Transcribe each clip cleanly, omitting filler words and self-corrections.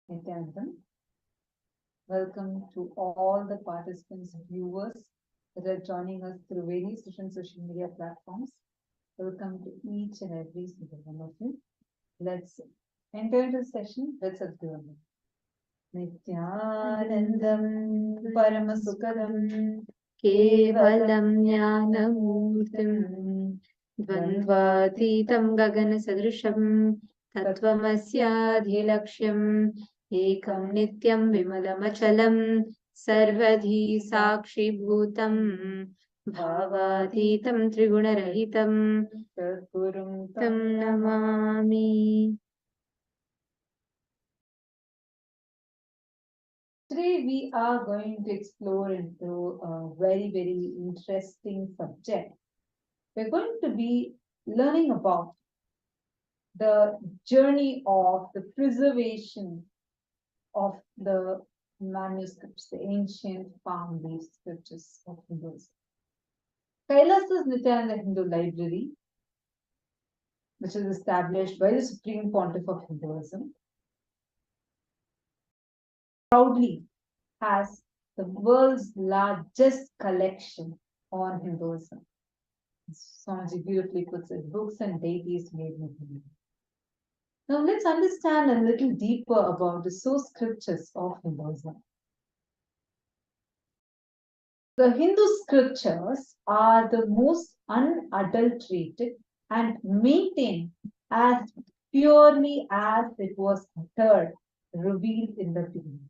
Nithyananda. Welcome to all the participants, viewers that are joining us through various different social media platforms. Welcome to each and every single one of you. Let's enter into the session with Sadhguru. Nithyanandam Paramasukadam Kevalam Jnanamurtim Dvandvatitam Gagana Sadrisham Tattvamasyaadhilaksham Ekam Nityam Vimalamachalam Sarvadhi Sakshi Bhutam Bhavatitam Triguణarahitam Sadgurum Tam Namami. Today we are going to explore into a very, very interesting subject. We're going to be learning about the journey of the preservation of the manuscripts, the ancient palm-leaf scriptures of Hindus. Kailasa's Nithyananda Hindu Library, which is established by the Supreme Pontiff of Hinduism, proudly has the world's largest collection on Hinduism. Swamiji beautifully puts it, books and deities made in Hindu. Now let's understand a little deeper about the source scriptures of Hinduism. The Hindu scriptures are the most unadulterated and maintained as purely as it was uttered, revealed in the beginning.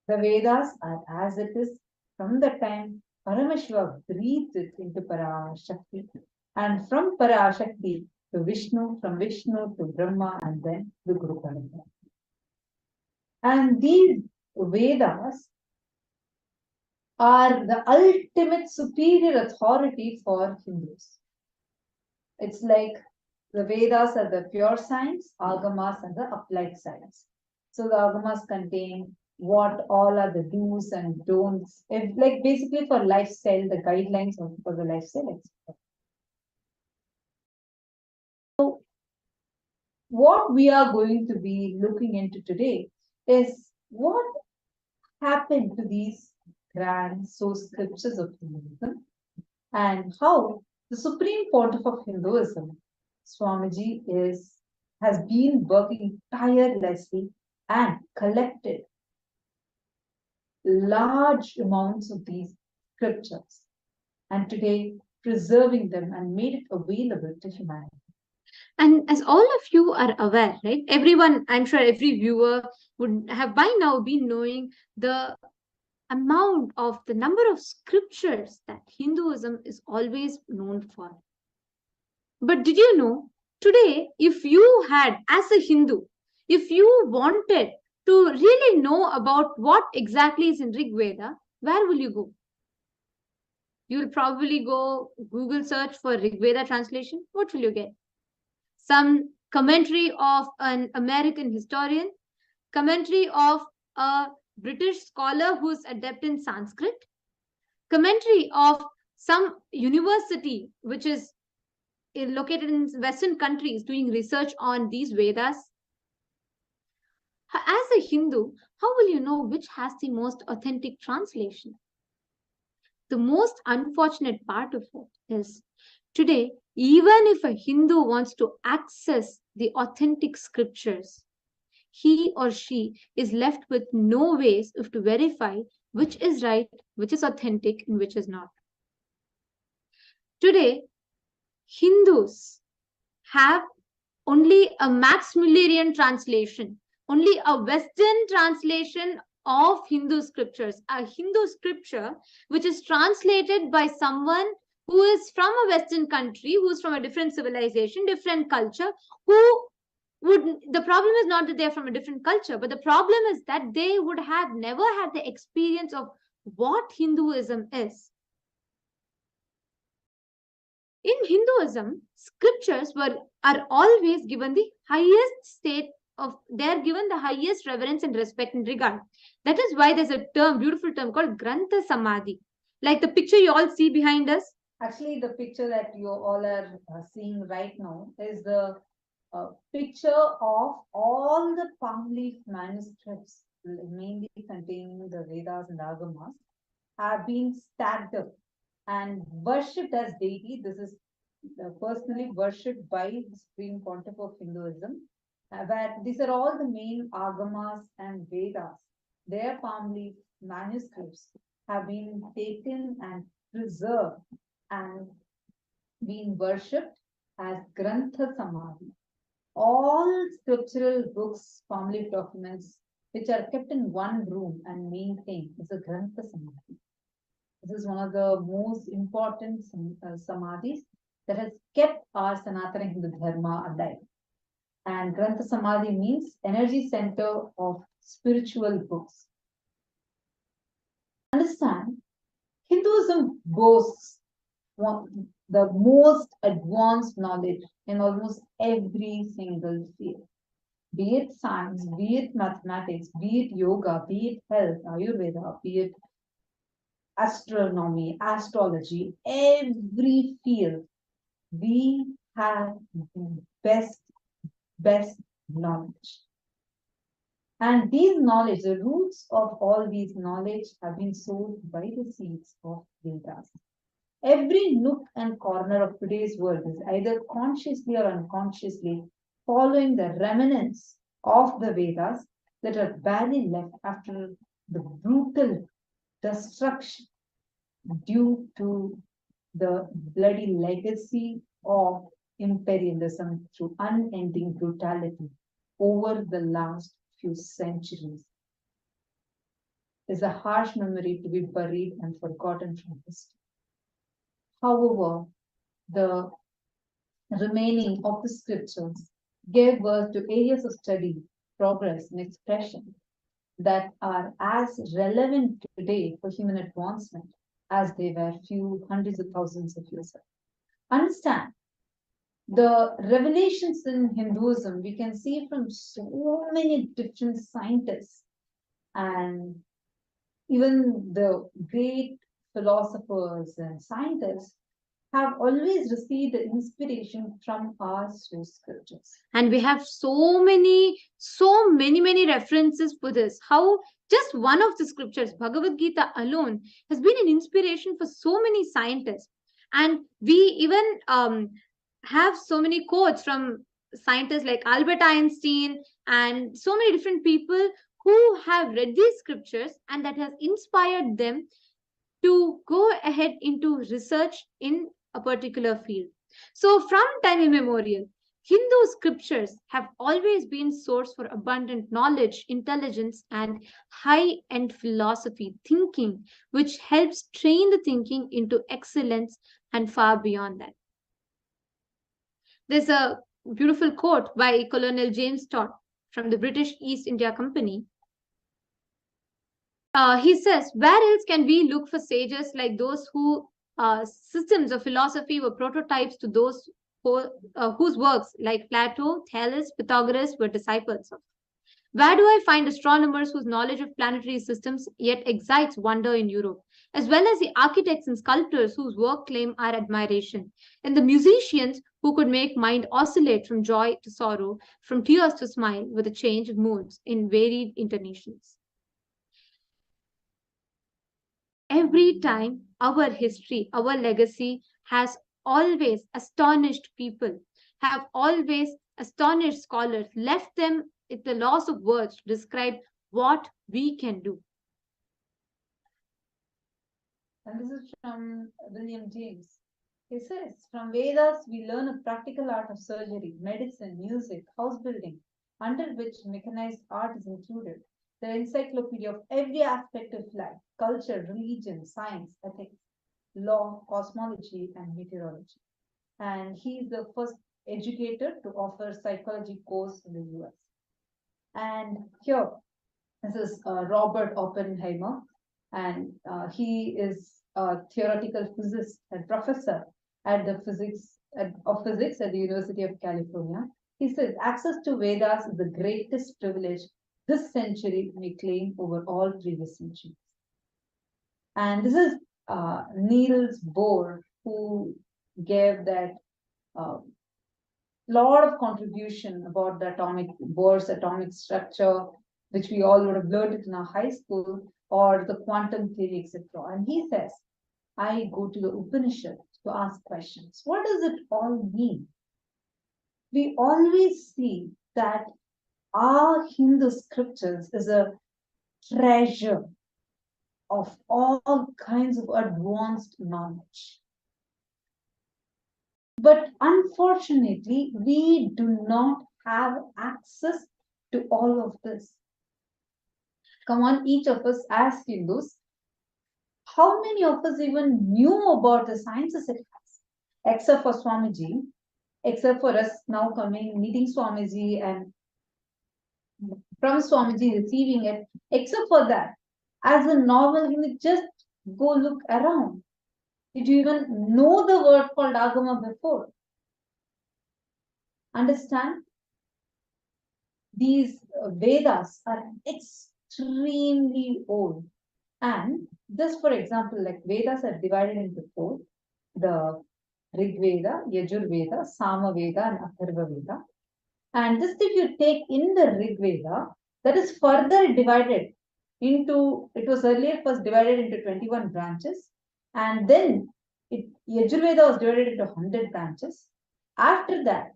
The Vedas are as it is from the time Paramashiva breathed it into Parashakti, and from Parashakti to Vishnu, from Vishnu to Brahma, and then the Guru Parampara. And these Vedas are the ultimate superior authority for Hindus. It's like the Vedas are the pure science, Agamas are the applied science. So the Agamas contain what all are the do's and don'ts, like basically for lifestyle, the guidelines for the lifestyle. So what we are going to be looking into today is what happened to these grand source scriptures of Hinduism and how the Supreme Pontiff of Hinduism, Swamiji, has been working tirelessly and collected large amounts of these scriptures and today preserving them and made it available to humanity. And as all of you are aware, right? Everyone, I'm sure every viewer would have by now been knowing the amount of the number of scriptures that Hinduism is always known for. But did you know today, if you had, as a Hindu, if you wanted to really know about what exactly is in Rig Veda, where will you go? You'll probably go Google search for Rig Veda translation. What will you get? Some commentary of an American historian, commentary of a British scholar who's adept in Sanskrit, commentary of some university which is located in Western countries doing research on these Vedas. As a Hindu, how will you know which has the most authentic translation? The most unfortunate part of it is today, even if a Hindu wants to access the authentic scriptures, he or she is left with no ways of to verify which is right, which is authentic, and which is not. Today, Hindus have only a Max Mullerian translation, only a Western translation of Hindu scriptures, a Hindu scripture which is translated by someone who is from a Western country, who is from a different civilization, different culture, who would, the problem is not that they are from a different culture, but the problem is that they would have never had the experience of what Hinduism is. In Hinduism, scriptures are always given the highest state of, they're given the highest reverence and respect and regard. That is why there's a term, beautiful term called Grantha Samadhi. Like the picture you all see behind us. Actually, the picture that you all are seeing right now is the picture of all the palm leaf manuscripts, mainly containing the Vedas and Agamas, have been stacked up and worshipped as deity. This is personally worshipped by the Supreme Pontiff of Hinduism, where these are all the main Agamas and Vedas. Their palm leaf manuscripts have been taken and preserved and been worshipped as Grantha Samadhi. All scriptural books, palm leaf documents, which are kept in one room and maintained, is a Grantha Samadhi. This is one of the most important samadhis that has kept our Sanatana Hindu Dharma alive. And Grantha Samadhi means energy center of spiritual books. Understand, Hinduism boasts the most advanced knowledge in almost every single field. Be it science, be it mathematics, be it yoga, be it health, Ayurveda, be it astronomy, astrology, every field, we have the best knowledge. And these knowledge, the roots of all these knowledge have been sown by the seeds of Vedas. Every nook and corner of today's world is either consciously or unconsciously following the remnants of the Vedas that are barely left after the brutal destruction due to the bloody legacy of imperialism through unending brutality over the last few centuries. Is a harsh memory to be buried and forgotten from history. However, the remaining of the scriptures gave birth to areas of study, progress, and expression that are as relevant today for human advancement as they were few hundreds of thousands of years ago. Understand, the revelations in Hinduism we can see from so many different scientists, and even the great philosophers and scientists have always received the inspiration from our source scriptures. And we have so many references for this. How just one of the scriptures, Bhagavad Gita alone, has been an inspiration for so many scientists. And we even have so many quotes from scientists like Albert Einstein and so many different people who have read these scriptures, and that has inspired them to go ahead into research in a particular field. So, from time immemorial, Hindu scriptures have always been source for abundant knowledge, intelligence, and high-end philosophy thinking, which helps train the thinking into excellence and far beyond that. There's a beautiful quote by Colonel James Todd from the British East India Company. He says, where else can we look for sages like those whose systems of philosophy were prototypes to those whose works like Plato, Thales, Pythagoras were disciples of? Where do I find astronomers whose knowledge of planetary systems yet excites wonder in Europe, as well as the architects and sculptors whose work claim our admiration, and the musicians who could make mind oscillate from joy to sorrow, from tears to smile, with a change of moods in varied intonations? Every time our history, our legacy has always astonished people, have always astonished scholars, left them at the loss of words to describe what we can do. And this is from William James. He says, from Vedas, we learn a practical art of surgery, medicine, music, house building, under which mechanized art is included. The encyclopedia of every aspect of life, culture, religion, science, ethics, law, cosmology, and meteorology. And he is the first educator to offer psychology course in the US. And here, this is Robert Oppenheimer, and he is a theoretical physicist and professor at the physics at the University of California. He says access to Vedas is the greatest privilege this century may claim over all previous centuries. And this is Niels Bohr, who gave that lot of contribution about the atomic Bohr's atomic structure, which we all would have learned it in our high school, or the quantum theory, etc. And he says, I go to the Upanishad to ask questions. What does it all mean? We always see that our Hindu scriptures is a treasure of all kinds of advanced knowledge. But unfortunately, we do not have access to all of this. Come on, each of us as Hindus, how many of us even knew about the sciences it has? Except for Swamiji, except for us now coming, meeting Swamiji and from Swamiji receiving it, except for that, as a normal Hindu, just go look around. Did you even know the word called Agama before? Understand? These Vedas are extremely old. And just for example, like Vedas are divided into four: the Rig Veda, Yajur Veda, Sama Veda, and Atharva Veda. And just if you take in the Rig Veda, that is further divided into, it was earlier first divided into 21 branches, and then Yajur Veda was divided into 100 branches. After that,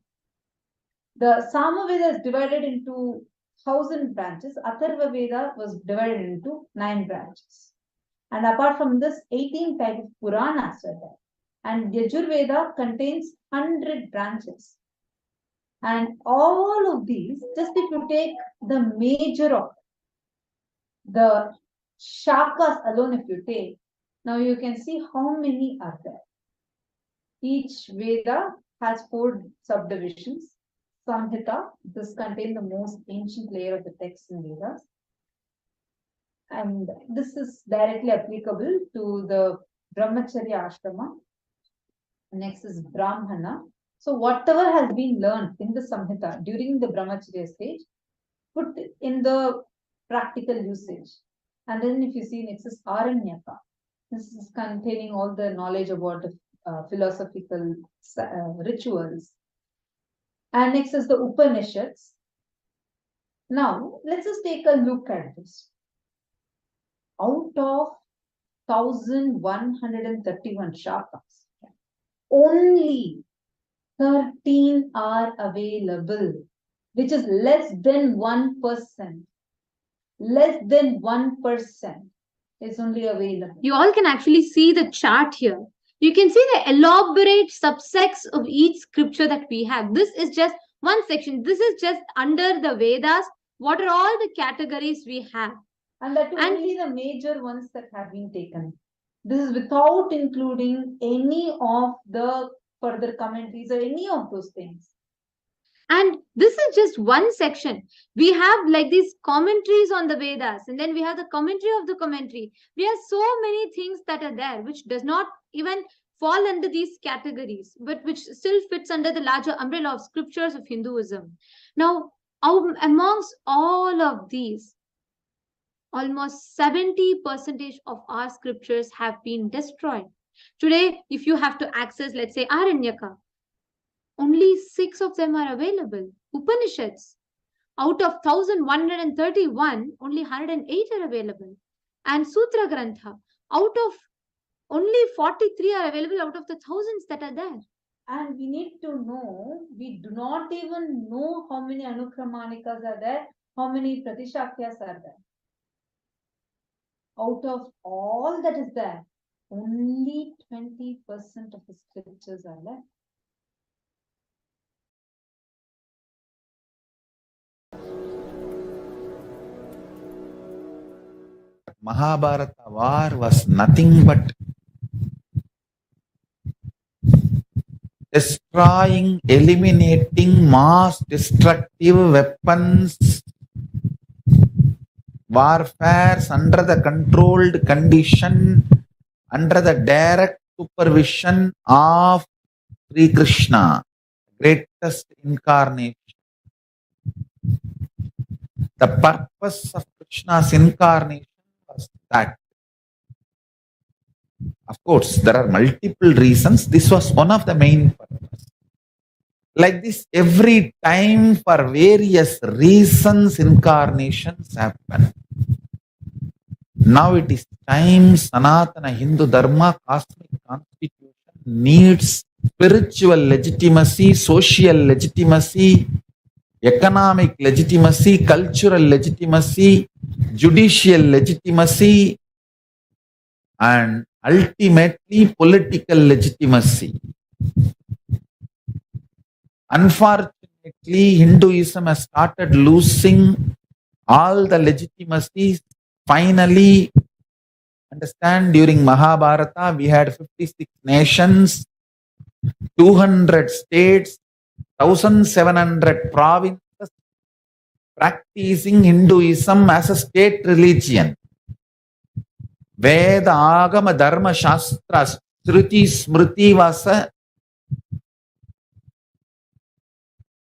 the Sama Veda is divided into 1000 branches. Atharva Veda was divided into 9 branches. And apart from this, 18 types of Puranas are there. And Yajur Veda contains 100 branches. And all of these, just if you take the major of the shakas alone, if you take, now you can see how many are there. Each Veda has 4 subdivisions. Samhita, this contains the most ancient layer of the text in Vedas. And this is directly applicable to the Brahmacharya Ashrama. Next is Brahmana. So whatever has been learned in the Samhita during the Brahmacharya stage, put in the practical usage. And then if you see next is Aranyaka. This is containing all the knowledge about the philosophical rituals. And next is the Upanishads. Now, let's just take a look at this. Out of 1131 shakas, only 13 are available, which is less than 1%. Less than 1% is only available. You all can actually see the chart here. You can see the elaborate subsects of each scripture that we have. This is just one section. This is just under the Vedas. What are all the categories we have? And that only the major ones that have been taken. This is without including any of the further commentaries or any of those things. And this is just one section. We have like these commentaries on the Vedas, and then we have the commentary of the commentary. We have so many things that are there, which does not even fall under these categories, but which still fits under the larger umbrella of scriptures of Hinduism. Now, amongst all of these, almost 70% of our scriptures have been destroyed. Today, if you have to access, let's say, Aranyaka, only 6 of them are available. Upanishads, out of 1131, only 108 are available. And Sutra Grantha, out of only 43 are available out of the thousands that are there. And we need to know, we do not even know how many Anukramanikas are there, how many Pratishakyas are there. Out of all that is there, only 20% of the scriptures are left. Mahabharata war was nothing but destroying, eliminating mass destructive weapons, warfares under the controlled condition, under the direct supervision of Sri Krishna, greatest incarnation. The purpose of Krishna's incarnation was that. Of course, there are multiple reasons. This was one of the main purposes. Like this, every time for various reasons, incarnations happen. Now it is time Sanatana Hindu Dharma cosmic constitution needs spiritual legitimacy, social legitimacy, economic legitimacy, cultural legitimacy, judicial legitimacy, and ultimately political legitimacy. Unfortunately, Hinduism has started losing all the legitimacy. Finally, understand, during Mahabharata, we had 56 nations, 200 states, 1,700 provinces practicing Hinduism as a state religion. Veda, Agama, Dharma, Shastra, Shruti, Smriti was a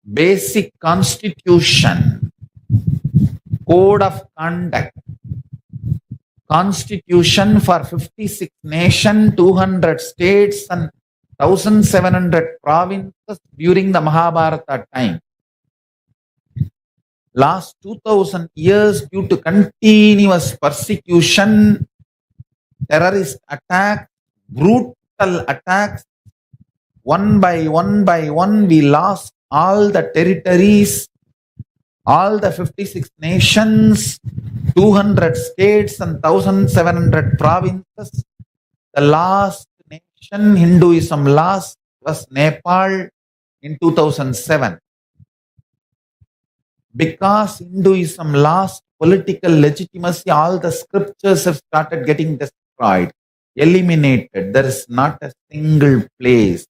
basic constitution, code of conduct, constitution for 56 nations, 200 states and 1,700 provinces during the Mahabharata time. Last 2,000 years, due to continuous persecution, terrorist attacks, brutal attacks, one by one, we lost all the territories, all the 56 nations, 200 states and 1,700 provinces. The last nation Hinduism lost was Nepal in 2007. Because Hinduism lost political legitimacy, all the scriptures have started getting destroyed, eliminated. There is not a single place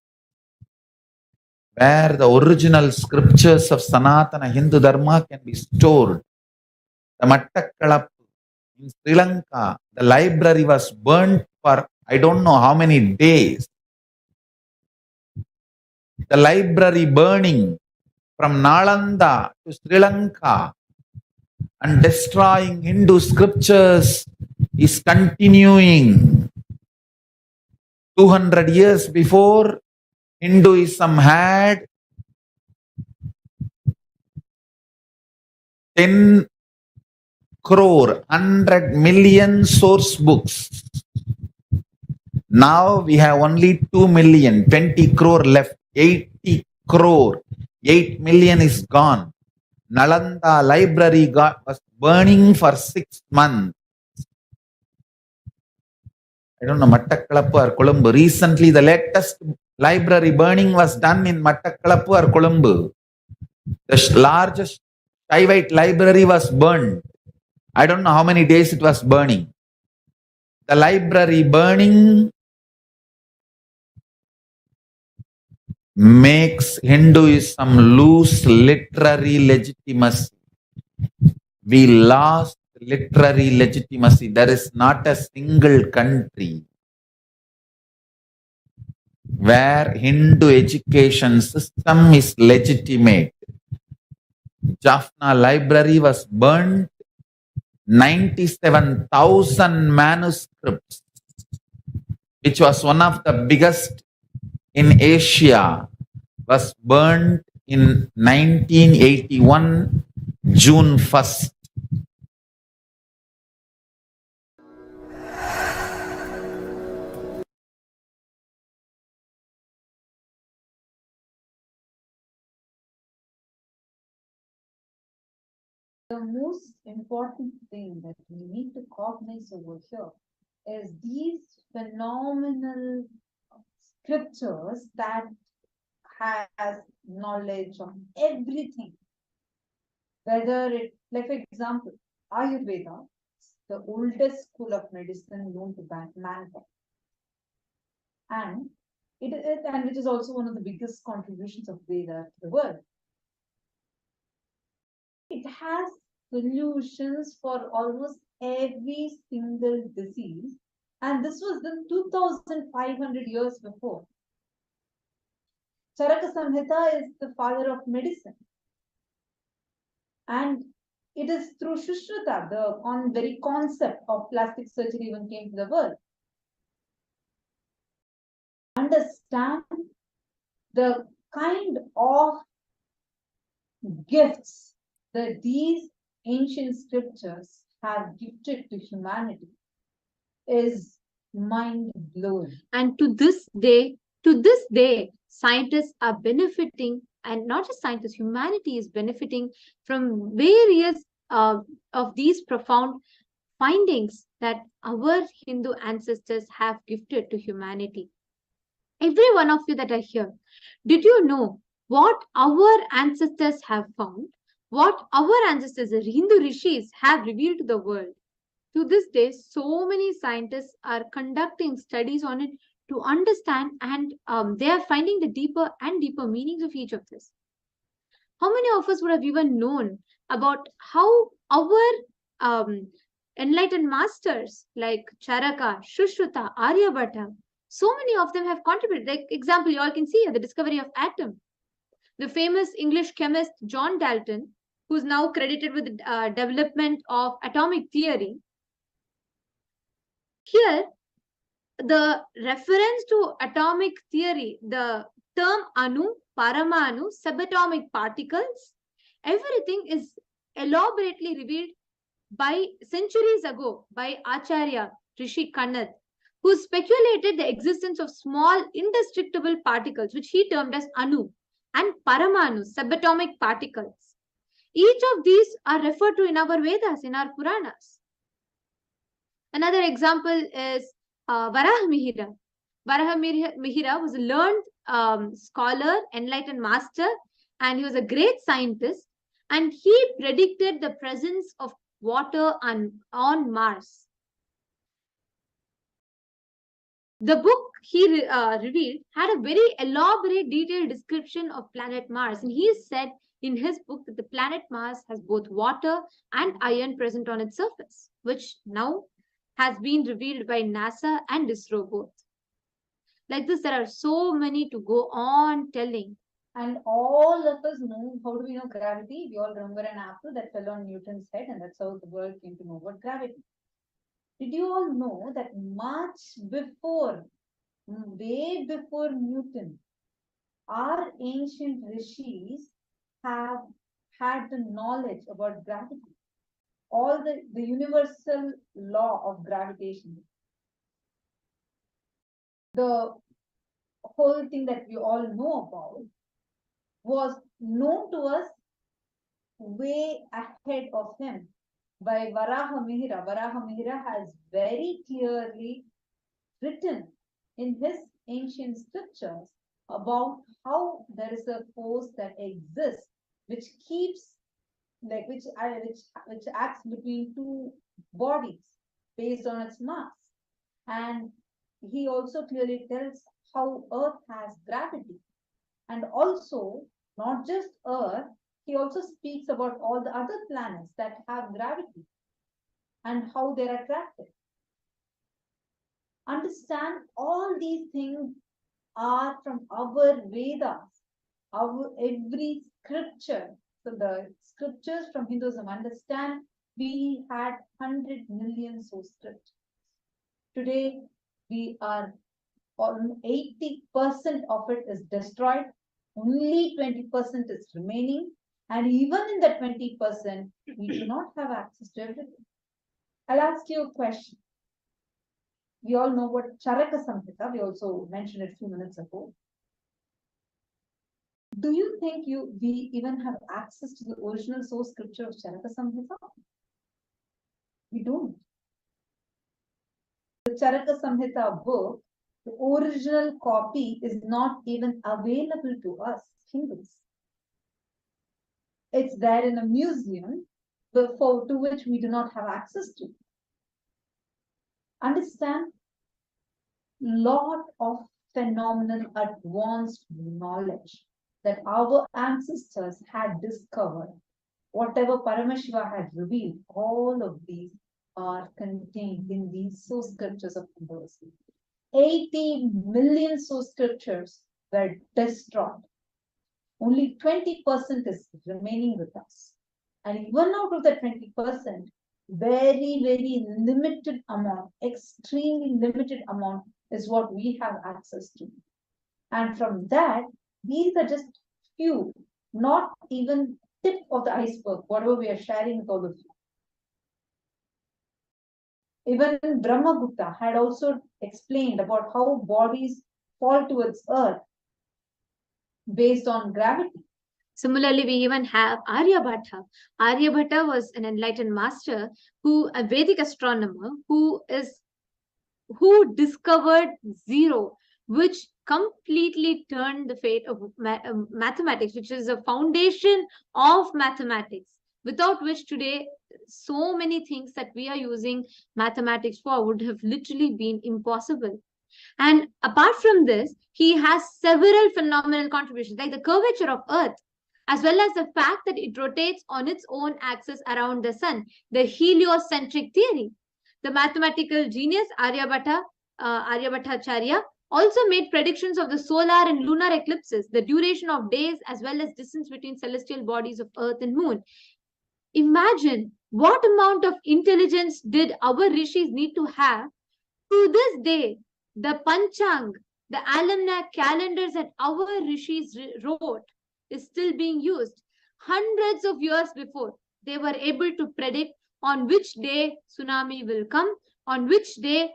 where the original scriptures of Sanatana Hindu Dharma can be stored. The Mattakkalap in Sri Lanka, the library was burnt for I don't know how many days. The library burning from Nalanda to Sri Lanka and destroying Hindu scriptures is continuing. 200 years before, Hinduism had 10 crore, 100 million source books. Now we have only 2 million, 20 crore left, 80 crore, 8 million is gone. Nalanda library was burning for 6 months. I don't know, Mattakkalappu or Colombo. Recently, the latest library burning was done in Mattakkalappu or Colombo. The largest Shaivite library was burned. I don't know how many days it was burning. The library burning makes Hinduism lose literary legitimacy. We lost literary legitimacy. There is not a single country where Hindu education system is legitimate. Jaffna library was burned. 97,000 manuscripts, which was one of the biggest in Asia, was burned in 1981, June 1st. The most important thing that we need to cognize over here is these phenomenal scriptures that has knowledge on everything. Whether it, like for example, Ayurveda, the oldest school of medicine known to mankind, and which is also one of the biggest contributions of Veda to the world. It has solutions for almost every single disease, and this was done 2,500 years before. Charaka Samhita is the father of medicine, and it is through Shushruta, the very concept of plastic surgery even came to the world. Understand the kind of gifts that these ancient scriptures have gifted to humanity is mind-blowing. And to this day, scientists are benefiting, and not just scientists, humanity is benefiting from various of these profound findings that our Hindu ancestors have gifted to humanity. Every one of you that are here, did you know what our ancestors have found? What our ancestors, the Hindu rishis, have revealed to the world? To this day, so many scientists are conducting studies on it to understand, and they are finding the deeper and deeper meanings of each of this. How many of us would have even known about how our enlightened masters like Charaka, Shushruta, Aryabhatta, so many of them have contributed. Like example, you all can see here the discovery of atom. The famous English chemist John Dalton, who's now credited with the development of atomic theory. Here, the reference to atomic theory, the term anu, paramanu, subatomic particles, everything is elaborately revealed by centuries ago by Acharya Rishi Kanad, who speculated the existence of small indestructible particles, which he termed as anu, and paramanu, subatomic particles. Each of these are referred to in our Vedas, in our Puranas. Another example is Varaha Mihira. Varaha Mihira was a learned scholar, enlightened master, and he was a great scientist. And he predicted the presence of water on Mars. The book he revealed had a very elaborate, detailed description of planet Mars. And he said in his book that the planet Mars has both water and iron present on its surface, which now has been revealed by NASA and ISRO both. Like this, there are so many to go on telling. And all of us know, how do we know gravity? We all remember an apple that fell on Newton's head, and that's how the world came to know about gravity. Did you all know that much before, way before Newton, our ancient rishis have had the knowledge about gravity? All the universal law of gravitation. The whole thing that we all know about was known to us way ahead of him by Varaha Mihira. Varaha Mihira has very clearly written in his ancient scriptures about how there is a force that exists which keeps, like which acts between two bodies based on its mass. And he also clearly tells how Earth has gravity. And also, not just Earth, he also speaks about all the other planets that have gravity and how they're attracted. Understand, all these things are from our Vedas, our every scripture. So the scriptures from Hinduism, understand, we had 100 million source scriptures. Today, we are on 80% of it is destroyed. Only 20% is remaining. And even in that 20%, we do not have access to everything. I'll ask you a question. We all know what Charaka Samhita, we also mentioned it a few minutes ago. Do you think we even have access to the original source scripture of Charaka Samhita? We don't. The Charaka Samhita book, the original copy is not even available to us Hindus. It's there in a museum to which we do not have access to. Understand, lot of phenomenal advanced knowledge that our ancestors had discovered, whatever Paramashiva had revealed, all of these are contained in these source scriptures of Hinduism. 80 million source scriptures were destroyed. Only 20% is remaining with us. And even out of the 20%, very, very limited amount, extremely limited amount is what we have access to. And from that, These are just few, not even tip of the iceberg, whatever we are sharing with all of you. Even Brahmagupta had also explained about how bodies fall towards earth based on gravity. Similarly, we even have Aryabhatta. Aryabhatta was an enlightened master, a Vedic astronomer, who discovered zero, which completely turned the fate of mathematics, which is the foundation of mathematics, without which today so many things that we are using mathematics for would have literally been impossible. And apart from this, he has several phenomenal contributions, like the curvature of Earth, as well as the fact that it rotates on its own axis around the sun, the heliocentric theory. The mathematical genius Aryabhattacharya also made predictions of the solar and lunar eclipses, the duration of days, as well as distance between celestial bodies of Earth and Moon. Imagine what amount of intelligence did our rishis need to have. To this day, the Panchang, the almanac calendars that our rishis wrote, is still being used. Hundreds of years before, they were able to predict on which day tsunami will come, on which day,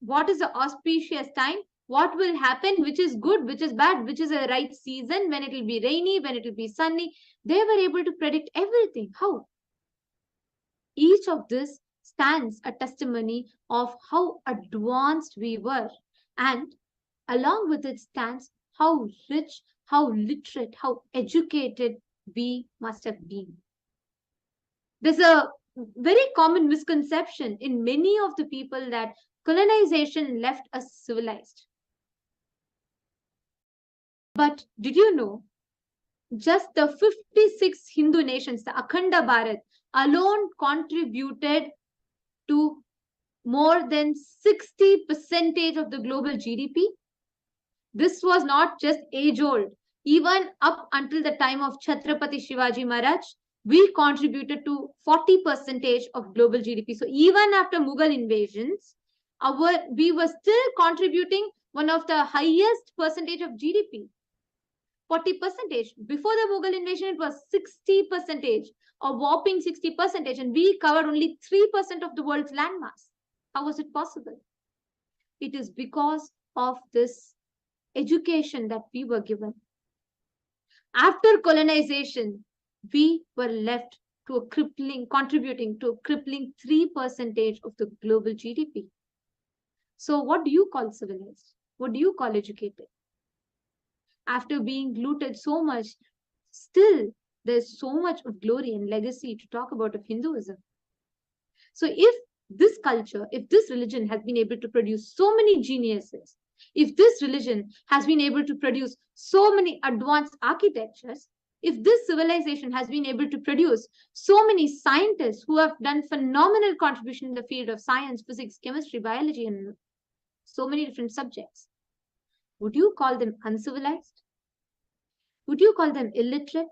what is the auspicious time, what will happen, which is good, which is bad, which is a right season, when it will be rainy, when it will be sunny. They were able to predict everything. How? Each of this stands a testimony of how advanced we were, and along with it stands how rich, how literate, how educated we must have been. There's a very common misconception in many of the people that colonization left us civilized. But did you know, just the 56 Hindu nations, the Akhanda Bharat, alone contributed to more than 60% of the global GDP. This was not just age old. Even up until the time of Chhatrapati Shivaji Maharaj, we contributed to 40% of global GDP. So even after Mughal invasions, we were still contributing one of the highest percentage of GDP. 40%. Before the Mughal invasion, it was 60%, a whopping 60%, and we covered only 3% of the world's landmass. How was it possible? It is because of this education that we were given. After colonization, we were left to contributing to a crippling 3% of the global GDP. So what do you call civilized? What do you call educated? After being looted so much, still there's so much of glory and legacy to talk about of Hinduism. So if this culture, if this religion has been able to produce so many geniuses, if this religion has been able to produce so many advanced architectures, if this civilization has been able to produce so many scientists who have done phenomenal contribution in the field of science, physics, chemistry, biology, and so many different subjects, would you call them uncivilized? Would you call them illiterate?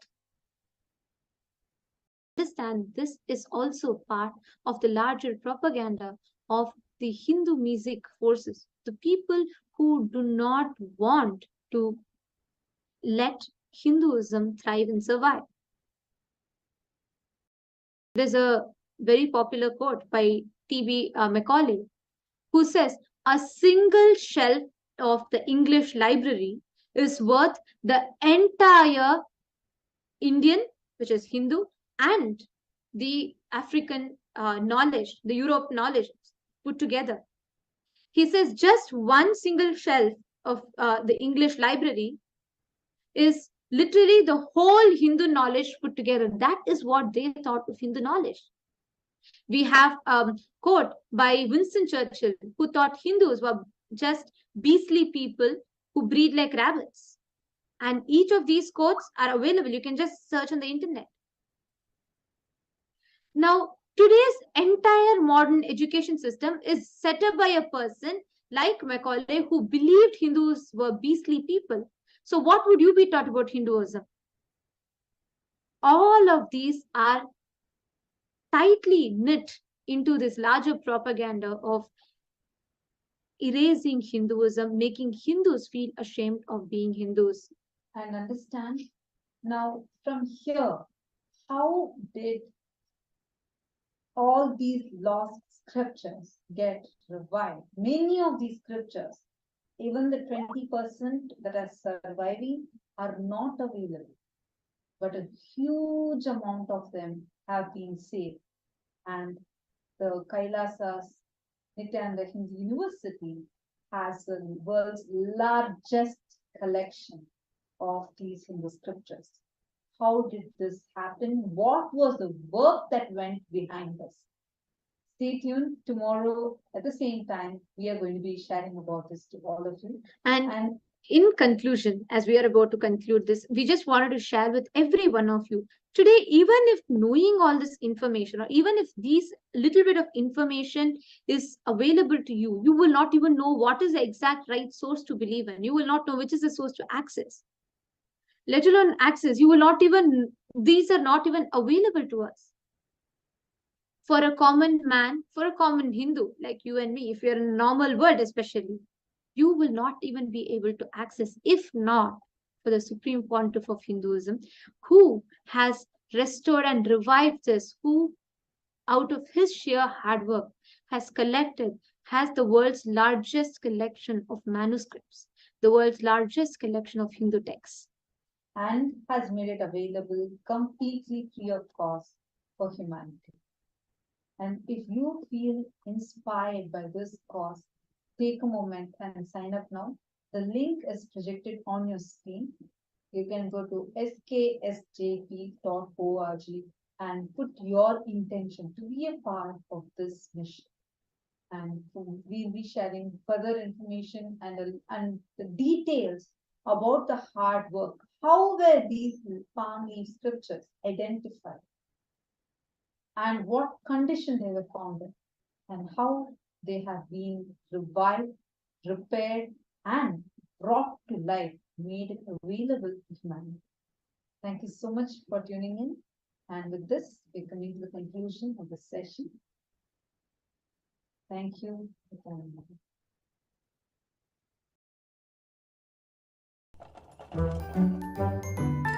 Understand, this is also part of the larger propaganda of the Hindu music forces, the people who do not want to let Hinduism thrive and survive. There's a very popular quote by T.B. Macaulay, who says, "A single shelf of the English library is worth the entire Indian, which is Hindu, and the African knowledge, the Europe knowledge put together." He says just one single shelf of the English library is literally the whole Hindu knowledge put together. That is what they thought of Hindu knowledge. We have a quote by Winston Churchill, who thought Hindus were just beastly people who breed like rabbits. And each of these quotes are available. You can just search on the internet. Now, today's entire modern education system is set up by a person like Macaulay, who believed Hindus were beastly people. So what would you be taught about Hinduism? All of these are tightly knit into this larger propaganda of erasing Hinduism, making Hindus feel ashamed of being Hindus. and understand. Now, from here, how did all these lost scriptures get revived? Many of these scriptures, even the 20% that are surviving, are not available, but a huge amount of them have been saved. And the Kailasas Nithyananda Hindu University has the world's largest collection of these Hindu scriptures. How did this happen? What was the work that went behind this? Stay tuned. Tomorrow at the same time, we are going to be sharing about this to all of you. And in conclusion, as we are about to conclude this, we just wanted to share with every one of you today, even if knowing all this information, or even if these little bit of information is available to you, you will not even know what is the exact right source to believe in. You will not know which is the source to access. Let alone access, you will not even, these are not even available to us. For a common man, for a common Hindu like you and me, if you're in a normal world especially, you will not even be able to access, if not for the Supreme Pontiff of Hinduism, who has restored and revived this, who out of his sheer hard work has the world's largest collection of manuscripts, the world's largest collection of Hindu texts. And has made it available completely free of cost for humanity. And if you feel inspired by this cause, take a moment and sign up now. The link is projected on your screen. You can go to sksjp.org and put your intention to be a part of this mission. And we'll be sharing further information and the details about the hard work. How were these palm leaf scriptures identified? And what condition they were found in? And how they have been revived, repaired, and brought to life, made it available to humanity. Thank you so much for tuning in. And with this, we're coming to the conclusion of the session. Thank you.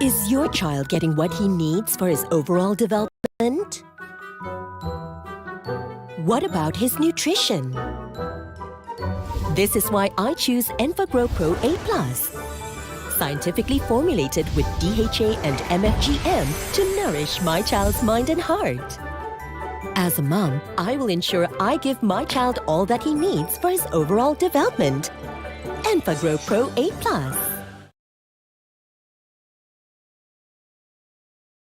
Is your child getting what he needs for his overall development? What about his nutrition? This is why I choose EnfaGrow Pro A+, scientifically formulated with DHA and MFGM to nourish my child's mind and heart. As a mom, I will ensure I give my child all that he needs for his overall development. EnfaGrow Pro A+.